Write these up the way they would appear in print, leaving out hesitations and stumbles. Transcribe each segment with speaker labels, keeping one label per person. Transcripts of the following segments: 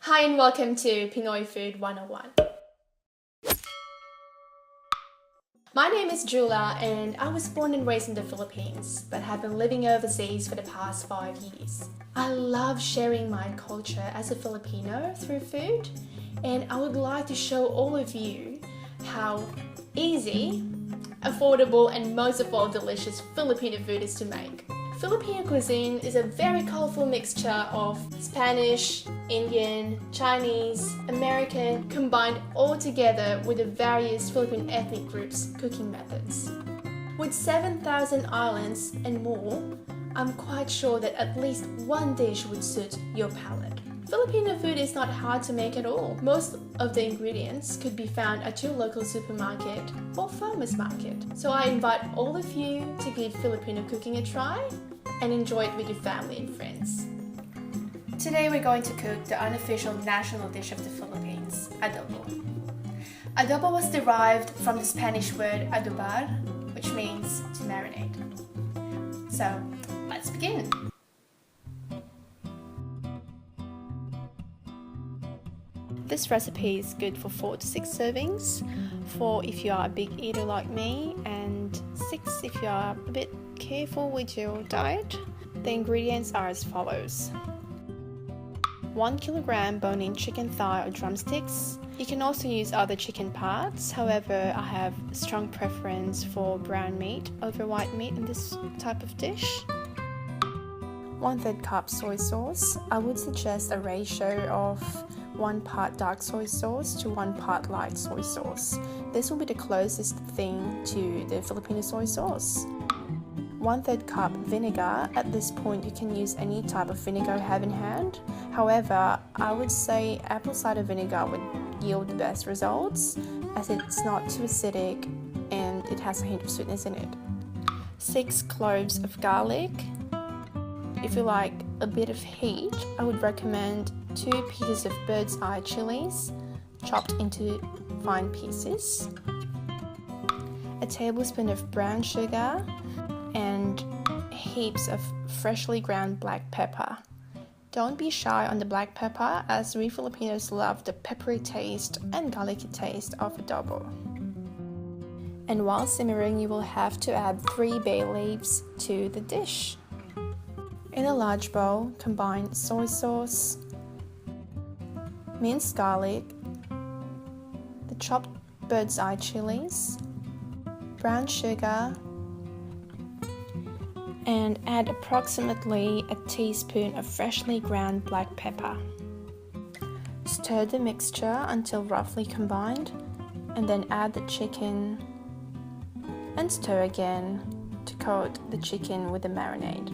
Speaker 1: Hi and welcome to Pinoy Food 101. My name is Julla and I was born and raised in the Philippines but have been living overseas for the past 5 years. I love sharing my culture as a Filipino through food, and I would like to show all of you how easy, affordable and most of all delicious Filipino food is to make. Filipino cuisine is a very colorful mixture of Spanish, Indian, Chinese, American, combined all together with the various Philippine ethnic groups' cooking methods. With 7,000 islands and more, I'm quite sure that at least one dish would suit your palate. Filipino food is not hard to make at all. Most of the ingredients could be found at your local supermarket or farmer's market. So I invite all of you to give Filipino cooking a try and enjoy it with your family and friends. Today we're going to cook the unofficial national dish of the Philippines, adobo. Adobo was derived from the Spanish word adobar, which means to marinate. So, let's begin. This recipe is good for 4 to 6 servings, 4 if you are a big eater like me, and 6 if you are a bit careful with your diet. The ingredients are as follows: 1 kilogram bone-in chicken thigh or drumsticks. You can also use other chicken parts, however I have a strong preference for brown meat over white meat in this type of dish. 1/3 cup soy sauce. I would suggest a ratio of 1 part dark soy sauce to 1 part light soy sauce. This will be the closest thing to the Filipino soy sauce. 1/3 cup vinegar. At this point you can use any type of vinegar you have in hand. However, I would say apple cider vinegar would yield the best results as it's not too acidic and it has a hint of sweetness in it. 6 cloves of garlic. If you like a bit of heat, I would recommend 2 pieces of bird's eye chilies chopped into fine pieces. A tablespoon of brown sugar and heaps of freshly ground black pepper. Don't be shy on the black pepper, as we Filipinos love the peppery taste and garlicky taste of adobo. And while simmering, you will have to add 3 bay leaves to the dish. In a large bowl, combine soy sauce, minced garlic, the chopped bird's eye chilies, brown sugar, and add approximately a teaspoon of freshly ground black pepper. Stir the mixture until roughly combined, and then add the chicken and stir again to coat the chicken with the marinade.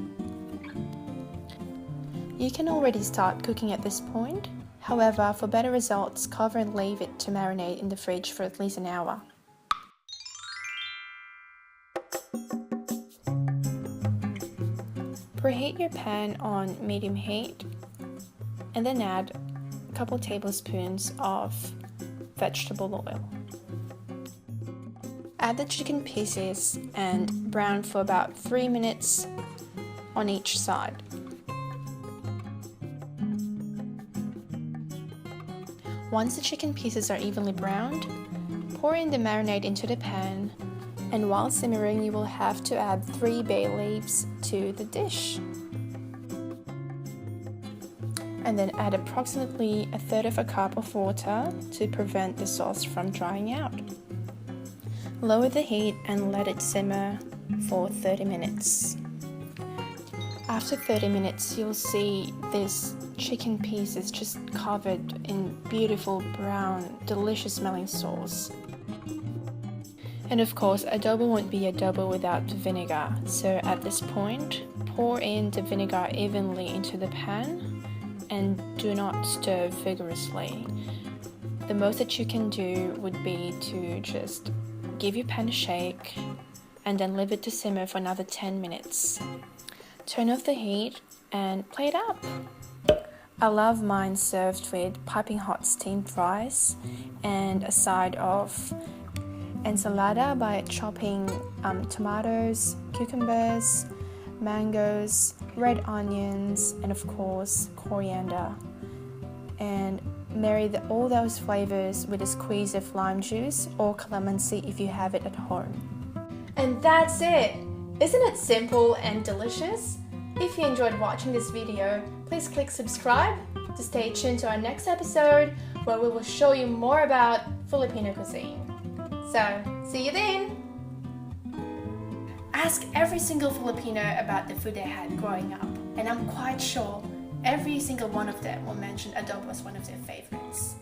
Speaker 1: You can already start cooking at this point. However, for better results, cover and leave it to marinate in the fridge for at least an hour. Preheat your pan on medium heat and then add a couple tablespoons of vegetable oil. Add the chicken pieces and brown for about 3 minutes on each side. Once the chicken pieces are evenly browned, pour in the marinade into the pan, and while simmering you will have to add 3 bay leaves to the dish. And then add approximately 1/3 cup of water to prevent the sauce from drying out. Lower the heat and let it simmer for 30 minutes. After 30 minutes, you'll see this chicken piece is just covered in beautiful brown, delicious smelling sauce. And of course, adobo won't be adobo without the vinegar. So at this point, pour in the vinegar evenly into the pan and do not stir vigorously. The most that you can do would be to just give your pan a shake and then leave it to simmer for another 10 minutes. Turn off the heat and plate up. I love mine served with piping hot steamed rice and a side of ensalada by chopping tomatoes, cucumbers, mangoes, red onions, and of course coriander. and marry all those flavors with a squeeze of lime juice or calamansi if you have it at home. And that's it! Isn't it simple and delicious? If you enjoyed watching this video, please click subscribe to stay tuned to our next episode where we will show you more about Filipino cuisine. So, see you then! Ask every single Filipino about the food they had growing up, and I'm quite sure every single one of them will mention adobo as one of their favorites.